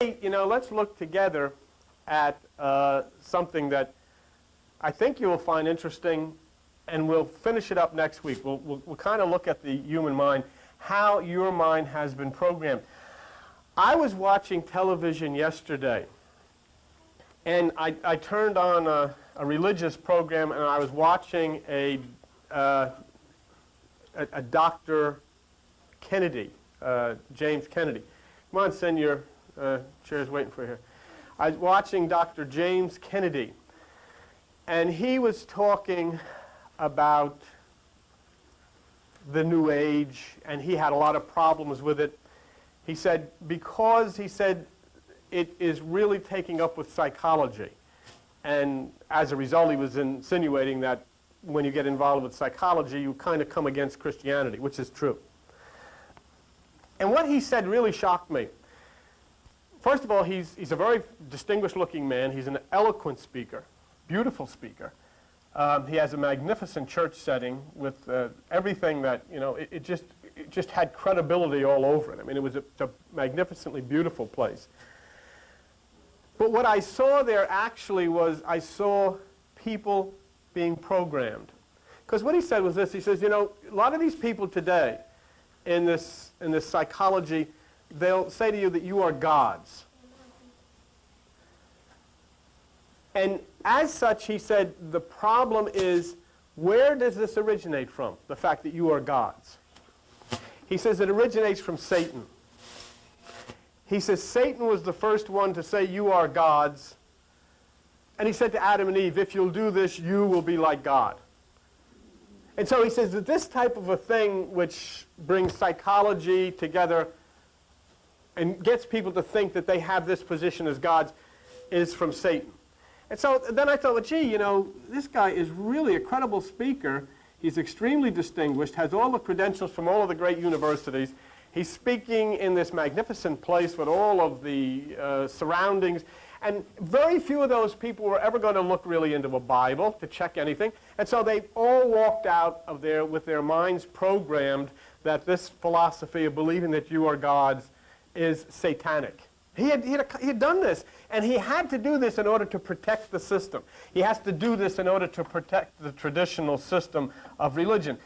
Let's look together at something that I think you will find interesting, and we'll finish it up next week. We'll kind of look at the human mind, how your mind has been programmed. I was watching television yesterday, and I turned on a religious program, and I was watching a Dr. Kennedy, James Kennedy. Come on, send your chair's waiting for you here. I was watching Dr. James Kennedy, and he was talking about the New Age, and he had a lot of problems with it. He said, because he said it is really taking up with psychology, and as a result he was insinuating that when you get involved with psychology you kind of come against Christianity, which is true. And what he said really shocked me. First of all, he's a very distinguished looking man. He's an eloquent speaker, beautiful speaker. He has a magnificent church setting with everything that, it just had credibility all over it. I mean, it was a magnificently beautiful place. But what I saw there actually was I saw people being programmed. Because what he said was this, he says, a lot of these people today in this psychology, they'll say to you that you are gods. And as such, he said, the problem is, where does this originate from, the fact that you are gods? He says it originates from Satan. He says Satan was the first one to say you are gods. And he said to Adam and Eve, if you'll do this, you will be like God. And so he says that this type of a thing which brings psychology together and gets people to think that they have this position as gods is from Satan. And so then I thought, well, gee, this guy is really a credible speaker. He's extremely distinguished, has all the credentials from all of the great universities. He's speaking in this magnificent place with all of the surroundings. And very few of those people were ever going to look really into a Bible to check anything. And so they all walked out of there with their minds programmed that this philosophy of believing that you are gods is satanic. He had done this, and he had to do this in order to protect the system. He has to do this in order to protect the traditional system of religion.